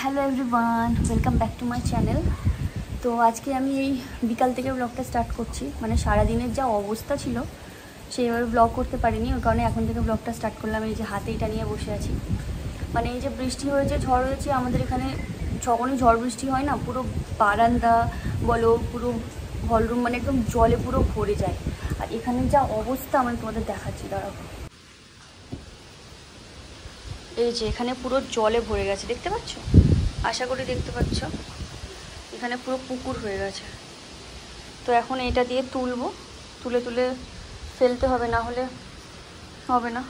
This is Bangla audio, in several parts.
Hello everyone, welcome back to my channel. তো আজকে আমি এই বিকাল থেকে ব্লগটা স্টার্ট করছি। মানে সারাদিনের যা অবস্থা ছিল সেইভাবে ব্লগ করতে পারিনি, ওই কারণে এখন থেকে ব্লগটা স্টার্ট করলাম। এই যে হাতে এটা নিয়ে বসে আছি। মানে এই যে বৃষ্টি হয়েছে, ঝড় হয়েছে, আমাদের এখানে যখনই ঝড় বৃষ্টি হয় না, পুরো বারান্দা বলো, পুরো হলরুম মানে একদম জলে পুরো ভরে যায়। আর এখানে যা অবস্থা আমি তোমাদের দেখাচ্ছি, দাঁড়াও। এই যে এখানে পুরো জলে ভরে গেছে, দেখতে পাচ্ছ? আশা করি দেখতে পাচ্ছ, এখানে পুরো পুকুর হয়ে গেছে। তো এখন এটা দিয়ে তুলে তুলে ফেলতে হবে, না হলে হবে না।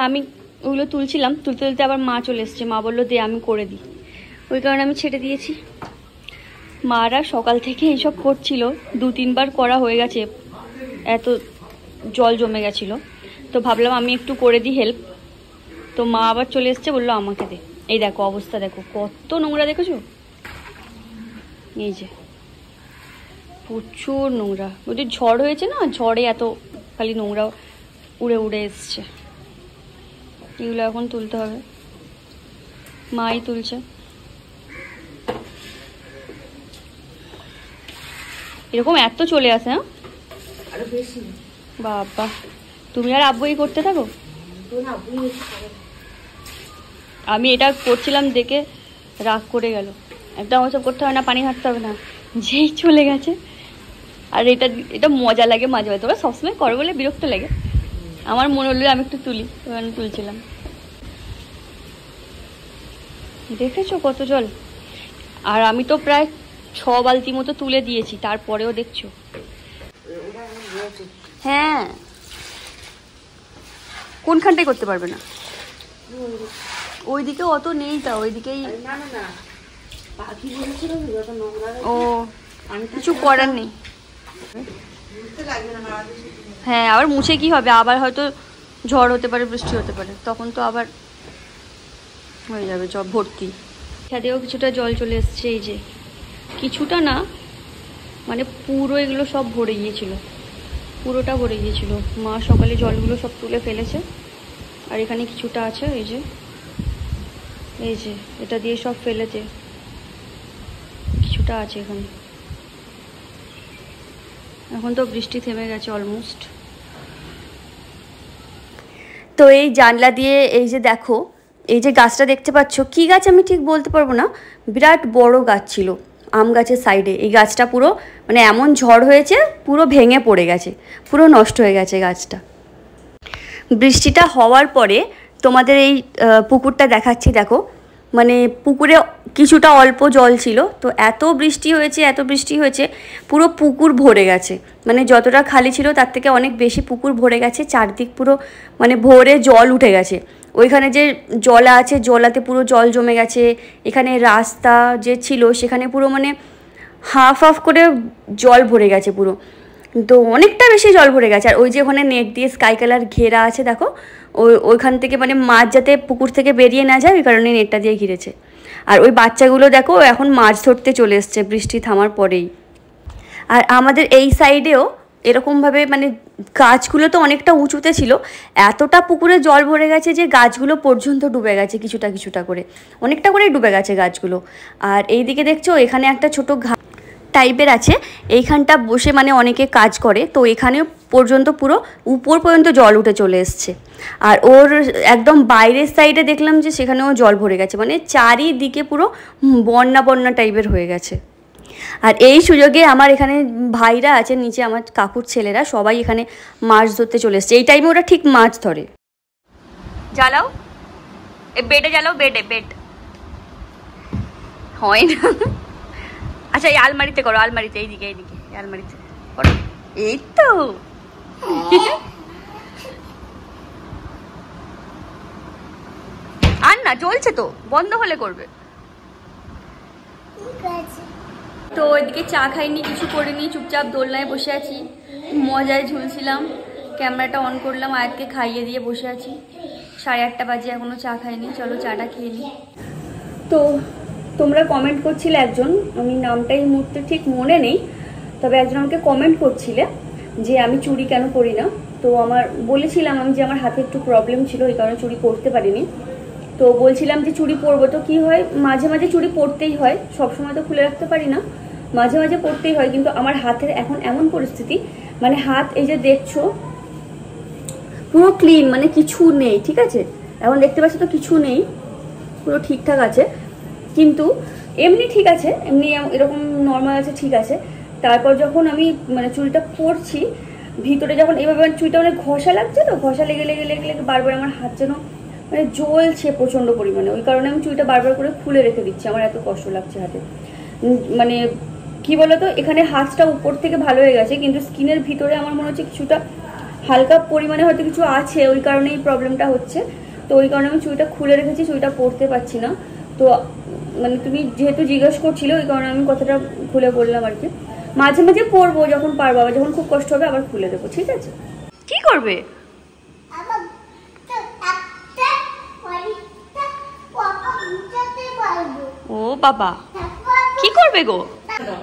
আমি ওগুলো তুলছিলাম, তুলতে তুলতে আবার মা চলে এসছে। মা বললো দে, আমি করে দিই, ওই কারণে আমি ছেড়ে দিয়েছি। মারা সকাল থেকে এইসব করছিল, 2-3 বার করা হয়ে গেছে, এত জল জমে গেছিলো। তো ভাবলাম আমি একটু করে দিই হেল্প। তো মা আবার চলে এসছে, বললো আমাকে দে। এই দেখো অবস্থা, দেখো কত নোংরা, দেখেছো? এই যে প্রচুর নোংরা, ওদের ঝড় হয়েছে না, ঝড়ে এত খালি নোংরা উড়ে উড়ে এসছে। এগুলো এখন তুলতে হবে, মাই তুলছে। এরকম এত চলে আসে? হ্যাঁ, আরো বেশি। বাবা, তুমি আর আব্বুই করতে থাকো। আমি এটা করছিলাম দেখে রাগ করে গেল, একদম ওসব করতে হবে না, পানি হাঁটতে হবে না, যেই চলে গেছে। আর এটা মজা লাগে মাঝে মাঝে, তোমরা সবসময় করো বলে বিরক্ত লাগে। আমার মনে হলো আমি একটু তুলি, আমি তুলছিলাম। দেখেছো কত জল? আর আমি তো প্রায় 6 বালতি মতো তুলে দিয়েছি, তারপরেও দেখছো। হ্যাঁ, কোনখানটাই করতে পারবে না? ওইদিকে অত নেই, তা ওইদিকেই। ও, কিছু করার নেই। হ্যাঁ, আবার মুছে কি হবে, আবার হয়তো ঝড় হতে পারে, বৃষ্টি হতে পারে, তখন তো আবার হয়ে যাবে জল ভর্তি। ছাদেও কিছুটা জল চলে এসছে, এই যে কিছুটা না, মানে পুরো এগুলো সব ভরে গিয়েছিল, পুরোটা ভরে গিয়েছিল। মা সকালে জলগুলো সব তুলে ফেলেছে। আর এখানে কিছুটা আছে, এই যে এটা দিয়ে সব ফেলেছে, কিছুটা আছে এখানে। এখন তো বৃষ্টি থেমে গেছে অলমোস্ট। তো এই জানলা দিয়ে এই যে দেখো, এই যে গাছটা দেখতে পাচ্ছ, কি গাছ আমি ঠিক বলতে পারবো না, বিরাট বড় গাছ ছিল আম গাছের সাইডে। এই গাছটা পুরো মানে এমন ঝড় হয়েছে, পুরো ভেঙে পড়ে গেছে, পুরো নষ্ট হয়ে গেছে গাছটা। বৃষ্টিটা হওয়ার পরে তোমাদের এই পুকুরটা দেখাচ্ছি, দেখো। মানে পুকুরে কিছুটা অল্প জল ছিল, তো এত বৃষ্টি হয়েছে পুরো পুকুর ভরে গেছে। মানে যতটা খালি ছিল তার থেকে অনেক বেশি পুকুর ভরে গেছে, চারদিক পুরো মানে ভরে জল উঠে গেছে। ওইখানে যে জলা আছে, জলাতে পুরো জল জমে গেছে। এখানে রাস্তা যে ছিল সেখানে পুরো মানে হাফ হাফ করে জল ভরে গেছে পুরো। তো অনেকটা বেশি জল ভরে গেছে। আর ওই যে ওখানে নেট দিয়ে স্কাই কালার ঘেরা আছে দেখো, ওইখান থেকে মানে মাছ যাতে পুকুর থেকে বেরিয়ে না যায় ওই কারণে নেটটা দিয়ে ঘিরেছে। আর ওই বাচ্চাগুলো দেখো এখন মাছ ধরতে চলে এসছে বৃষ্টি থামার পরেই। আর আমাদের এই সাইডেও এরকমভাবে মানে গাছগুলো তো অনেকটা উঁচুতে ছিল, এতটা পুকুরে জল ভরে গেছে যে গাছগুলো পর্যন্ত ডুবে গেছে, কিছুটা কিছুটা করে, অনেকটা করেই ডুবে গেছে গাছগুলো। আর এইদিকে দেখছো এখানে একটা ছোটো ঘাট টাইপের আছে, এইখানটা বসে মানে অনেকে কাজ করে, তো এখানেও পর্যন্ত পুরো উপর পর্যন্ত জল উঠে চলে এসছে। আর ওর একদম বাইরের সাইডে দেখলাম যে সেখানেও জল ভরে গেছে, মানে চারিদিকে পুরো বন্যা বন্যা টাইপের হয়ে গেছে। আর এই সুযোগে আমার এখানে ভাইরা আছে নিচে, আমার কাকুর ছেলেরা সবাই এখানে মাছ ধরতে চলে এসছে। এই টাইমে ওরা ঠিক মাছ ধরে। জ্বালাও বেডে, জ্বালাও বেডে, বেড হয় না। আচ্ছা এই আলমারিতে করো, আলমারিতে, এইদিকে এইদিকে আলমারিতে করো। এই তো আর না চলছে তো, বন্ধ হলে করবে। তো এদিকে চা খাইনি, কিছু করিনি, চুপচাপ দোলনায় বসে আছি, মজায় ঝুলছিলাম। ক্যামেরাটা অন করলাম, আয়াতকে খাইয়ে দিয়ে বসে আছি। 8:30 বাজে, এখনো চা খাইনি, চলো চাটা খেয়ে নিই। তো তোমরা কমেন্ট করছিলে একজন, আমি নামটা এই মুহূর্তে ঠিক মনে নেই, তবে একজন আমাকে কমেন্ট করছিলে যে আমি চুড়ি কেন পরি না। তো আমার বলেছিলাম আমি যে আমার হাতে একটু প্রবলেম ছিল, এই কারণে চুড়ি পরতে পারিনি। তো বলছিলাম যে চুড়ি পরবো, তো কি হয় মাঝে মাঝে চুড়ি পরতেই হয়, সবসময় তো খুলে রাখতে পারি না, মাঝে মাঝে পরতেই হয়। কিন্তু আমার হাতের এখন এমন পরিস্থিতি, মানে হাত এই যে দেখছো পুরো ক্লিন, মানে কিছু নেই, ঠিক আছে, এখন দেখতে পাচ্ছ তো কিছু নেই, পুরো ঠিকঠাক আছে। কিন্তু এমনি ঠিক আছে, এমনি এরকম নর্মাল আছে, ঠিক আছে। তারপর যখন আমি মানে চুড়িটা পরছি, ভিতরে যখন এইভাবে চুড়িটা অনেক ঘষা লাগছে, তো ঘষা লেগে লেগে লেগে লেগে বারবার আমার হাত যেন মানে জ্বলছে প্রচণ্ড পরিমাণে, ওই কারণে আমি চুড়িটা বারবার করে খুলে রেখে দিচ্ছি, আমার এত কষ্ট লাগছে হাতে। মানে কি বলতো, এখানে হাতটা উপর থেকে ভালো হয়ে গেছে, কিন্তু স্কিনের ভিতরে আমার মনে হচ্ছে কিছুটা হালকা পরিমাণে হয়তো কিছু আছে, ওই কারণেই প্রবলেমটা হচ্ছে। তো ওই কারণে আমি চুড়িটা খুলে রেখেছি, চুড়িটা পরতে পারছি না। তো মানে তুমি যেহেতু জিজ্ঞেস করছিলে ওই কারণে আমি কথাটা খুলে বললাম আর কি। মাঝে মাঝে পরবো যখন পারবো, আবার যখন খুব কষ্ট হবে আবার খুলে দেবো, ঠিক আছে। কি করবে? ও বাবা, কি করবে গো?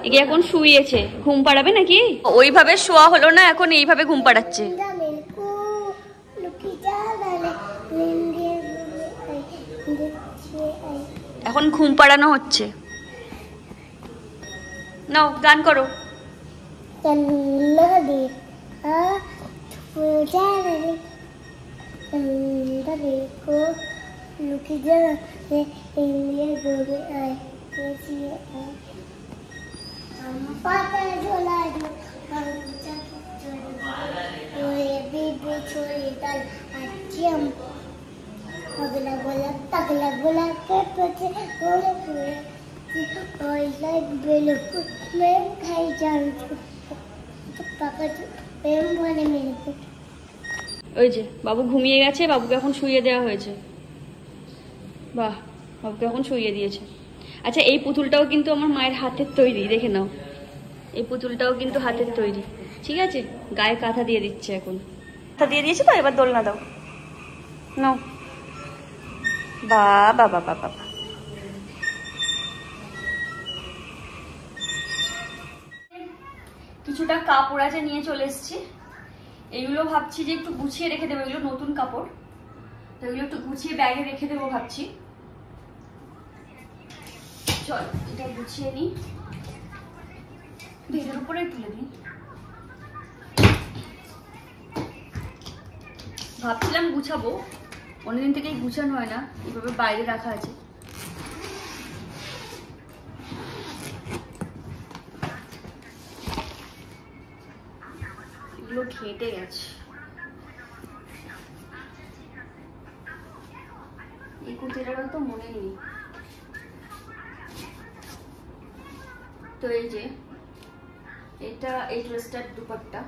একে এখন শুয়েছে, ঘুম পাড়াবে নাকি? ওইভাবে শোয়া হলো না, এখন এইভাবে ঘুম পাড়াচ্ছে। এখন ঘুম পাড়ানো হচ্ছে। নাও গান করো। ওই যে বাবু ঘুমিয়ে গেছে, বাবুকে এখন শুইয়ে দেওয়া হয়েছে। বাহ, বাবুকে এখন শুইয়ে দিয়েছে। আচ্ছা এই পুতুলটাও কিন্তু আমার মায়ের হাতের তৈরি, দেখে নাও, এই পুতুলটাও কিন্তু হাতের তৈরি, ঠিক আছে। গায়ে কাঁথা দিয়ে দিচ্ছে, এখন কাঁথা দিয়ে দিয়েছে তো, এবার দোলনা দাও, নাও। বাবা বাবা বাবা, কিছুটা কাপড় আছে নিয়ে চলে এসেছি, এইগুলো ভাবছি যে একটু গুছিয়ে রেখে দেবো, এগুলো নতুন কাপড়, তো এগুলো একটু গুছিয়ে ব্যাগে রেখে দেবো ভাবছি। চল এটা গুছিয়ে নিই, বেডের উপরে তুলে দিই। ভাবছিলাম গুছাবো, অনেকদিন থেকেই গুছানো হয় না, এইভাবে বাইরে রাখা আছে। এগুলো ঘেটে গেছে, এই কুর্তিটারও তো মনে নেই। তো এই যে এটা, এই ড্রেসটার দুপাট্টা,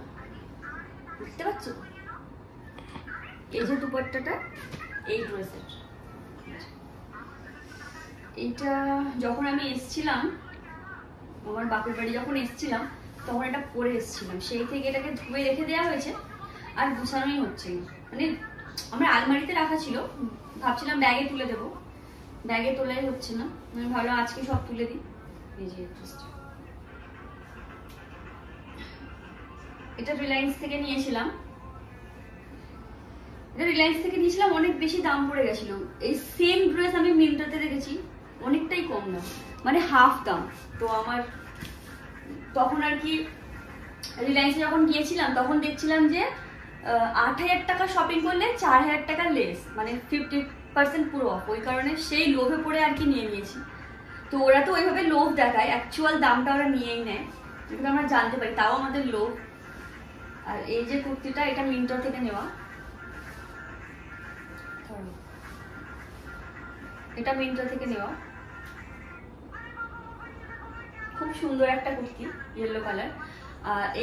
বুঝতে পারছো, এই যে দুপাট্টাটা এই ড্রেসের, এইটা যখন আমি এসছিলাম আমার বাপের বাড়ি, যখন এসছিলাম তখন এটা পরে এসেছিলাম, সেই থেকে এটাকে ধুয়ে রেখে দেওয়া হয়েছে, আর গুছানোই হচ্ছে না। মানে আমার আলমারিতে রাখা ছিল, ভাবছিলাম ব্যাগে তুলে দেবো, ব্যাগে তোলাই হচ্ছে না। আমি ভাবলাম আজকে সব তুলে দিই। এই যে এটা রিলায়েন্স থেকে নিয়েছিলাম, অনেক বেশি দাম পড়ে গেছিল। এই সেম ড্রেস আমি মিন্ত্রাতে দেখেছি অনেকটাই কম দাম, মানে হাফ দাম। তো আমার তখন আর কি রিলায়েন্সে যখন গিয়েছিলাম তখন দেখছিলাম যে 8,000 টাকা শপিং করলে 4,000 টাকা লেস, মানে 50% পুরো অফ। ওই কারণে সেই লোভে পড়ে আর কি নিয়ে নিয়েছি। তো ওরা তো ওইভাবে লোভ দেখায়, অ্যাকচুয়াল দামটা ওরা নিয়েই নেয়, যেগুলো আমরা জানতে পারি, তাও আমাদের লোভ। আর এই যে কুর্তিটা, এটা মিন্ত্রা থেকে নেওয়া, এটা মিন্ত্রা থেকে নেওয়া, খুব সুন্দর একটা কুর্তি, ইয়েলো কালার।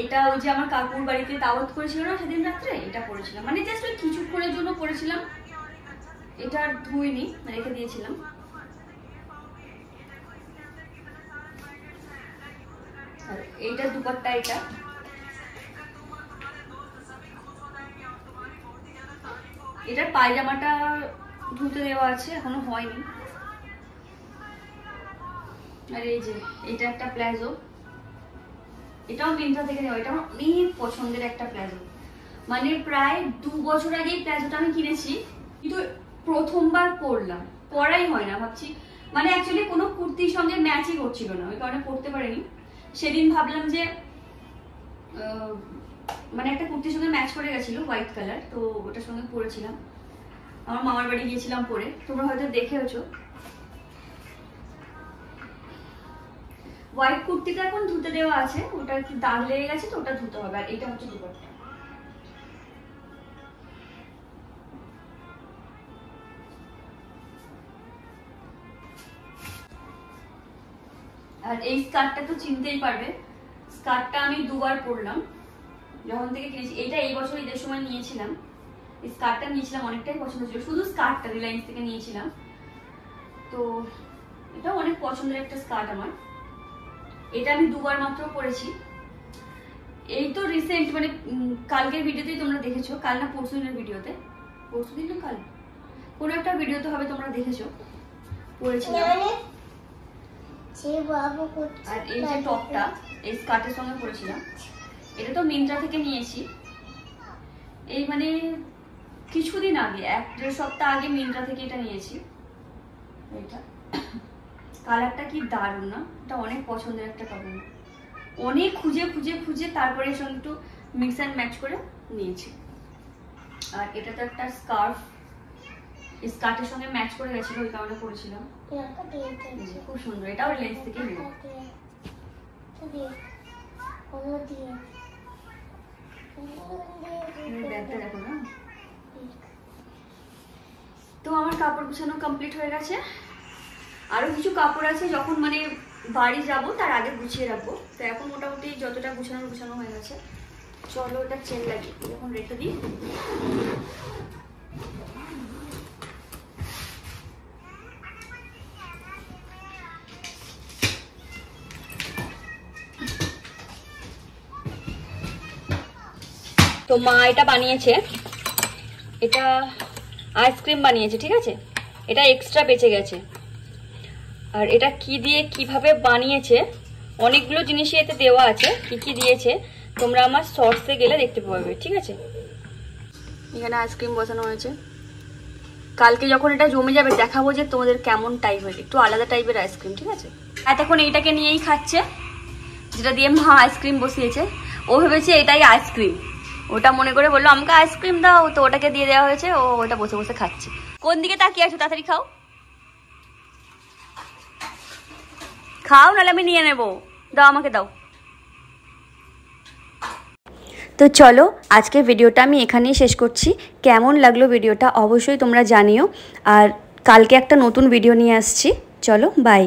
এটা ওই যে আমার কাকুর বাড়িতে দাওয়াত করেছিল না সেদিন রাত্রে, এটা পরেছিলাম, মানে জাস্ট ওই কিছুক্ষণের জন্য পরেছিলাম। এটা আর ধুইনি, রেখে দিয়েছিলাম। আর এইটা দুপাট্টা, এটা এটার পায়জামাটা ধুতে দেওয়া আছে, এখনো হয়নি। আর এই যে এটা একটা প্লাজো, এটাও মিন্ত্রা থেকে নেওয়া, এটা আমার অনেক পছন্দের একটা প্লাজো। মানে প্রায় 2 বছর আগেই প্লাজোটা আমি কিনেছি, কিন্তু প্রথমবার পরলাম, পরাই হয় না। ভাবছি মানে অ্যাকচুয়ালি কোনো কুর্তির সঙ্গে ম্যাচই করছিল না, ওই কারণে পরতে পারিনি। সেদিন ভাবলাম যে মানে একটা কুর্তির সঙ্গে ম্যাচ করে গেছিল, হোয়াইট কালার, তো ওটার সঙ্গে পরেছিলাম। আমার মামার বাড়ি গিয়েছিলাম পরে, তোমরা হয়তো দেখেওছো। হোয়াইট কুর্তিটা এখন ধুতে দেওয়া আছে, ওটা একটু দাগ লেগে গেছে, তো ওটা ধুতে হবে। আর এটা হচ্ছে দুপাট্টা। আর এই স্কার্টটা তো চিনতেই পারবে, স্কার্টটা আমি 2 বার পরলাম যখন থেকে কিনেছি। এটা এই বছর ঈদের সময় নিয়েছিলাম, এই স্কার্টটা নিয়েছিলাম, অনেকটাই পছন্দ ছিল, শুধু স্কার্টটা রিলায়েন্স থেকে নিয়েছিলাম। তো এটা অনেক পছন্দের একটা স্কার্ট আমার। এটা আমি 2 বার মাত্র পরেছি, এই তো রিসেন্ট, মানে কালকের ভিডিওতেই তোমরা দেখেছো, কাল না পরশুদিনের ভিডিওতে, পরশুদিন না কাল কোনো একটা ভিডিওতে হবে, তোমরা দেখেছো, পরেছিলাম। আর এই যে টপটা এই স্কার্টের সঙ্গে পরেছিলাম, এটা তো মিন্ত্রা থেকে নিয়েছি। এই মানে কিছুদিন আগে, 1-1.5 সপ্তাহ আগে মিন্ত্রা থেকে এটা নিয়েছি। এটা কালারটা কি দারুণ না, এটা অনেক পছন্দের একটা কাপড়, অনেক খুঁজে খুঁজে খুঁজে তারপরে এর সঙ্গে একটু মিক্স অ্যান্ড ম্যাচ করে নিয়েছি। আর এটা তো একটা স্কার্ফ, স্কার্টের সঙ্গে ম্যাচ করে গেছিল, ওই কারণে পরেছিলাম, খুব সুন্দর। এটাও রিলায়েন্স থেকে নেওয়া। ব্যাগটা দেখো না। তো আমার কাপড় গুছানো কমপ্লিট হয়ে গেছে, আরো কিছু কাপড় আছে, যখন মানে বাড়ি যাব তার আগে গুছিয়ে রাখবো। তো এখন মোটামুটি যতটা গুছানো হয়ে গেছে। চলো ওটা চেন লাগিয়ে এখন রেখে দিই। তো মা এটা বানিয়েছে, এটা আইসক্রিম বানিয়েছে, ঠিক আছে, এটা এক্সট্রা বেঁচে গেছে। আর এটা কি দিয়ে কিভাবে বানিয়েছে, অনেকগুলো জিনিসই এতে দেওয়া আছে, কি কি দিয়েছে তোমরা আমার শর্টসে গেলে দেখতে পাবে, ঠিক আছে। এখানে আইসক্রিম বসানো হয়েছে, কালকে যখন এটা জমে যাবে দেখাবো যে তোমাদের কেমন টাইপের, একটু আলাদা টাইপের আইসক্রিম, ঠিক আছে। এতক্ষণ এইটাকে নিয়েই খাচ্ছে, যেটা দিয়ে মা আইসক্রিম বসিয়েছে। ও ভেবেছে এটাই আইসক্রিম, ওটা মনে করে বললো আমাকে আইসক্রিম দাও, তো ওটাকে দিয়ে দেওয়া হয়েছে, ও ওটা বসে বসে খাচ্ছে। কোন দিকে তাকিয়ে আছো, তাড়াতাড়ি খাও, খাও নাহলে আমি নিয়ে নেবো, দাও আমাকে দাও। তো চলো আজকের ভিডিওটা আমি এখানেই শেষ করছি। কেমন লাগলো ভিডিওটা অবশ্যই তোমরা জানিও, আর কালকে একটা নতুন ভিডিও নিয়ে আসছি। চলো বাই।